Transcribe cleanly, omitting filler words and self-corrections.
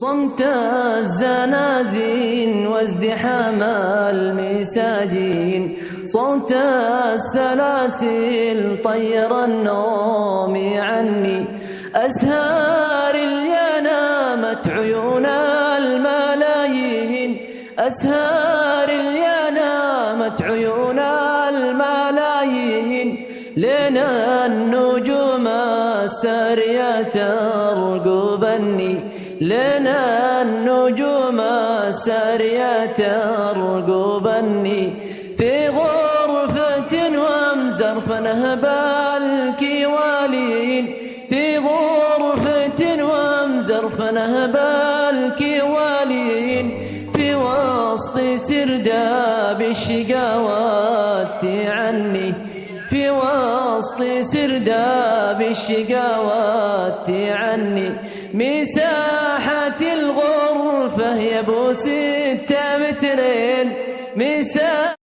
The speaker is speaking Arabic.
صمت الزنازين وازدحام المساجين، صوت السلاسل طير النوم عني، أسهار اللي نامت عيون الملايين، أسهار اللي نامت عيون الملايين، لنا النجوم السارية ترقبني، لنا النجوم السارية ترقبني، في غرفة ومزرف نهب الكوالين، في غرفة ومزرف نهب الكوالين، في وسط سرداب الشقاوات عني، في وسط سرداب الشقاوات عني، مساحة الغرفة يا ابو 6 مترين، مساحة